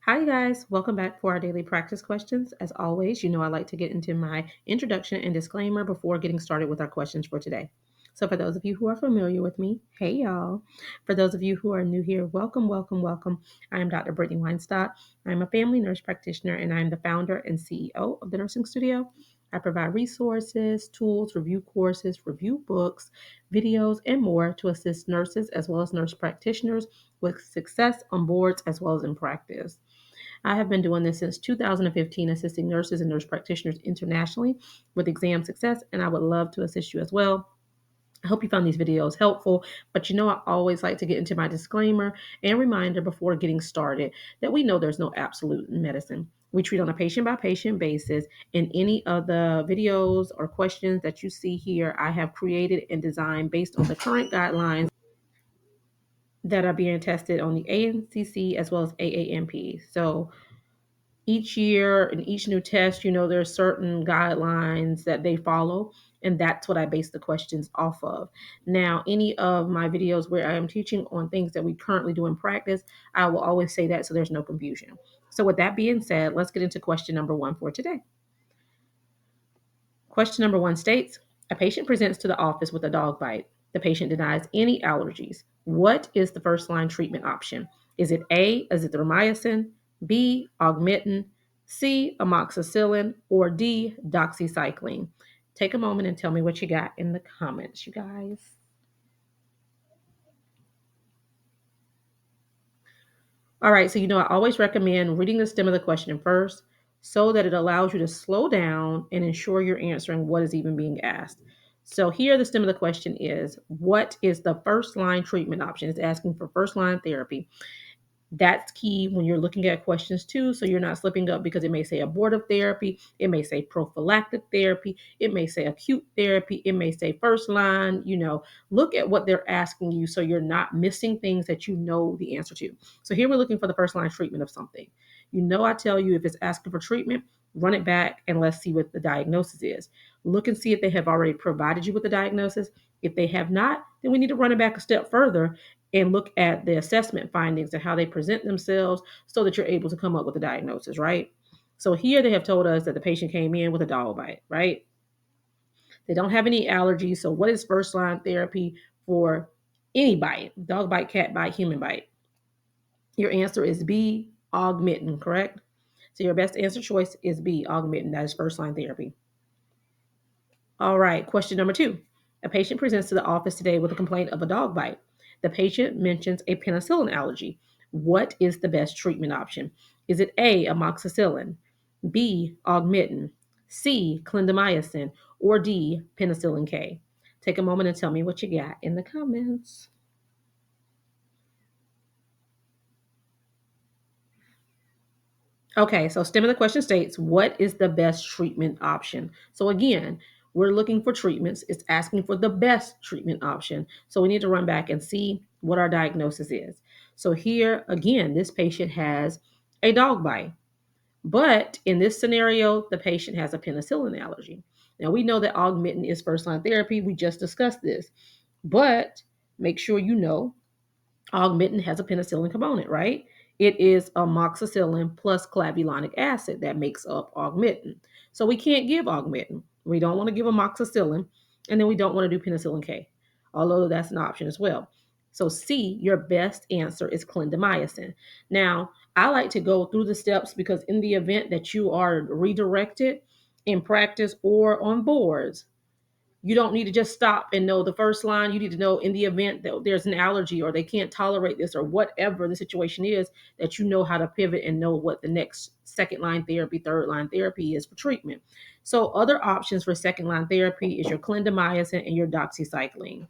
Hi, you guys. Welcome back for our daily practice questions. As always, I like to get into my introduction and disclaimer before getting started with our questions for today. So, for those of you who are familiar with me, hey, y'all. For those of you who are new here, welcome, welcome, welcome. I am Dr. Brittany Weinstock. I'm a family nurse practitioner, and I'm the founder and CEO of the Nursing Studio. I provide resources, tools, review courses, review books, videos, and more to assist nurses as well as nurse practitioners with success on boards as well as in practice. I have been doing this since 2015, assisting nurses and nurse practitioners internationally with exam success, and I would love to assist you as well. I hope you found these videos helpful, but I always like to get into my disclaimer and reminder before getting started that we know there's no absolute medicine. We treat on a patient by patient basis, and any of the videos or questions that you see here, I have created and designed based on the current guidelines that are being tested on the ANCC as well as AAMP. So, each year and each new test, there are certain guidelines that they follow, and that's what I base the questions off of. Now, any of my videos where I am teaching on things that we currently do in practice, I will always say that so there's no confusion. So, with that being said, let's get into question number one for today. Question number one states a patient presents to the office with a dog bite. The patient denies any allergies. What is the first line treatment option? Is it A, azithromycin, B, augmentin, C, amoxicillin, or D, doxycycline? Take a moment and tell me what you got in the comments, you guys. All right, so I always recommend reading the stem of the question first so that it allows you to slow down and ensure you're answering what is even being asked. So here the stem of the question is, what is the first line treatment option? It's asking for first line therapy. That's key when you're looking at questions too, so you're not slipping up because it may say abortive therapy, it may say prophylactic therapy, it may say acute therapy, it may say first line. Look at what they're asking you so you're not missing things that you know the answer to. So here we're looking for the first line treatment of something. I tell you if it's asking for treatment, run it back and let's see what the diagnosis is. Look and see if they have already provided you with the diagnosis. If they have not, then we need to run it back a step further and look at the assessment findings and how they present themselves so that you're able to come up with a diagnosis, right? So here they have told us that the patient came in with a dog bite, right? They don't have any allergies. So what is first line therapy for any bite? Dog bite, cat bite, human bite. Your answer is B, augmentin, correct? So your best answer choice is B, augmentin. That is first line therapy. All right, question number two. A patient presents to the office today with a complaint of a dog bite. The patient mentions a penicillin allergy. What is the best treatment option? Is it A, amoxicillin, B, augmentin, C, clindamycin, or D, penicillin K? Take a moment and tell me what you got in the comments. Okay, so stem of the question states, what is the best treatment option? So again, we're looking for treatments. It's asking for the best treatment option. So we need to run back and see what our diagnosis is. So here, again, this patient has a dog bite. But in this scenario, the patient has a penicillin allergy. Now we know that augmentin is first line therapy. We just discussed this. But make sure you know augmentin has a penicillin component, right? It is amoxicillin plus clavulanic acid that makes up augmentin. So we can't give augmentin. We don't want to give amoxicillin, and then we don't want to do penicillin K, although that's an option as well. So C, your best answer is clindamycin. Now, I like to go through the steps because in the event that you are redirected in practice or on boards, you don't need to just stop and know the first line. You need to know in the event that there's an allergy or they can't tolerate this or whatever the situation is, that you know how to pivot and know what the next second line therapy, third line therapy is for treatment. So other options for second line therapy is your clindamycin and your doxycycline.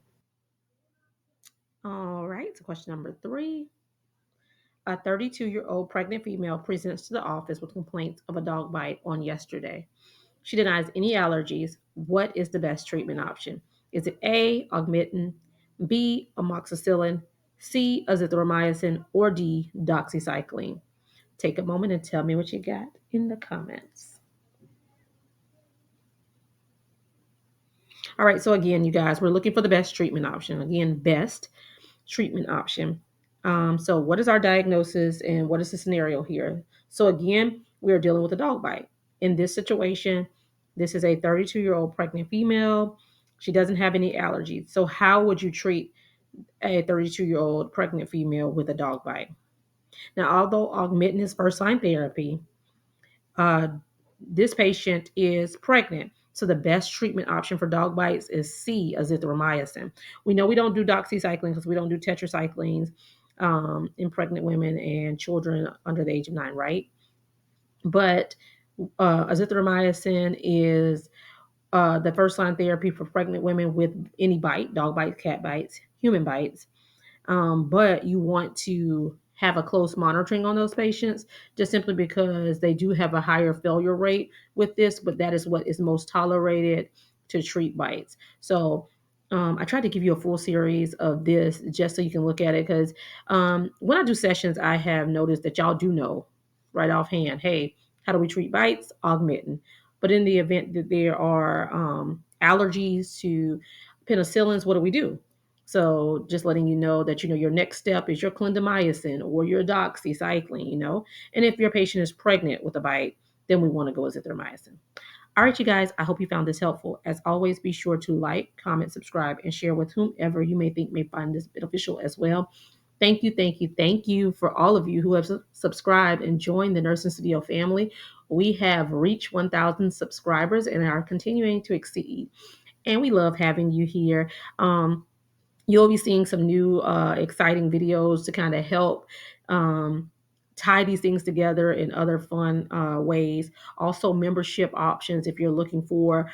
All right, so question number three. A 32-year-old pregnant female presents to the office with complaints of a dog bite on yesterday. She denies any allergies. What is the best treatment option? Is it A, augmentin, B, amoxicillin, C, azithromycin, or D, doxycycline? Take a moment and tell me what you got in the comments. All right, so again, you guys, we're looking for the best treatment option. Again, best treatment option. So what is our diagnosis and what is the scenario here? So again, we are dealing with a dog bite. In this situation, this is a 32-year-old pregnant female. She doesn't have any allergies. So how would you treat a 32-year-old pregnant female with a dog bite? Now, although Augmentin is first-line therapy, uh, this patient is pregnant. So the best treatment option for dog bites is C, azithromycin. We know we don't do doxycycline because we don't do tetracyclines in pregnant women and children under the age of 9, right? But azithromycin is the first line therapy for pregnant women with any bite, dog bites, cat bites, human bites. But you want to have a close monitoring on those patients just simply because they do have a higher failure rate with this, but that is what is most tolerated to treat bites. So I tried to give you a full series of this just so you can look at it because when I do sessions, I have noticed that y'all do know right offhand, hey, how do we treat bites? Augmentin. But in the event that there are allergies to penicillins, what do we do? So just letting you know that your next step is your clindamycin or your doxycycline. And if your patient is pregnant with a bite, then we want to go azithromycin. All right, you guys, I hope you found this helpful. As always, be sure to like, comment, subscribe, and share with whomever you may think may find this beneficial as well. Thank you, thank you, thank you for all of you who have subscribed and joined the Nursing Studio family. We have reached 1,000 subscribers and are continuing to exceed. And we love having you here. You'll be seeing some new exciting videos to kind of help um, tie these things together in other fun ways. Also, membership options if you're looking for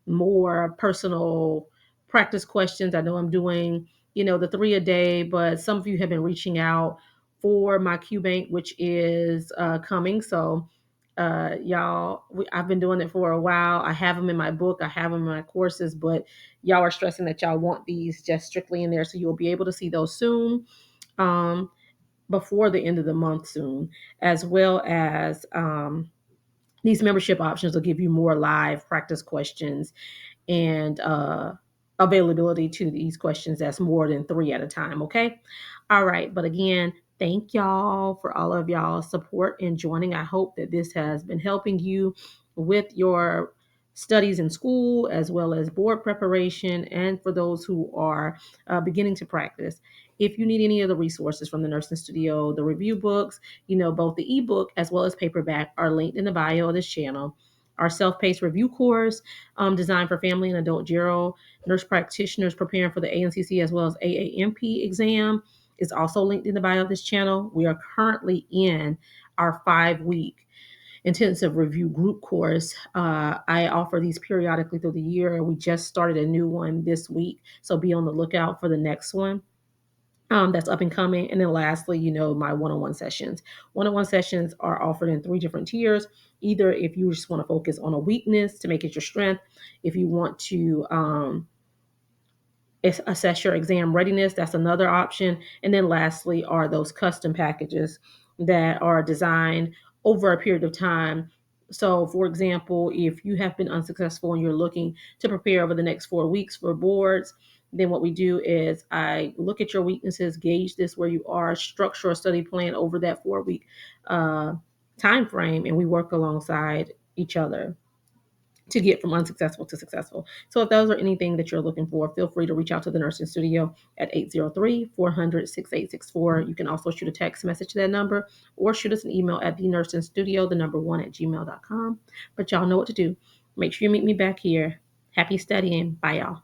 more personal practice questions. I know I'm doing, the 3 a day, but some of you have been reaching out for my Q Bank, which is coming. So, I've been doing it for a while. I have them in my book, I have them in my courses, but y'all are stressing that y'all want these just strictly in there. So you'll be able to see those soon, um, before the end of the month soon, as well as these membership options will give you more live practice questions and availability to these questions that's more than 3 at a time. Okay. All right. But again, thank y'all for all of y'all support and joining. I hope that this has been helping you with your studies in school as well as board preparation and for those who are beginning to practice. If you need any of the resources from the Nursing Studio, the review books, both the ebook as well as paperback are linked in the bio of this channel. Our self-paced review course designed for family and adult general nurse practitioners preparing for the ANCC as well as AAMP exam is also linked in the bio of this channel. We are currently in our 5-week intensive review group course. I offer these periodically through the year. We just started a new one this week, so be on the lookout for the next one. That's up and coming. And then lastly, my one-on-one sessions. One-on-one sessions are offered in 3 different tiers. Either if you just want to focus on a weakness to make it your strength, if you want to assess your exam readiness, that's another option. And then lastly are those custom packages that are designed over a period of time. So for example, if you have been unsuccessful and you're looking to prepare over the next 4 weeks for boards, then what we do is I look at your weaknesses, gauge this where you are, structure a study plan over that 4-week time frame, and we work alongside each other to get from unsuccessful to successful. So if those are anything that you're looking for, feel free to reach out to the Nursing Studio at 803-400-6864. You can also shoot a text message to that number or shoot us an email at thenursingstudio, the number 1 at gmail.com. But y'all know what to do. Make sure you meet me back here. Happy studying. Bye, y'all.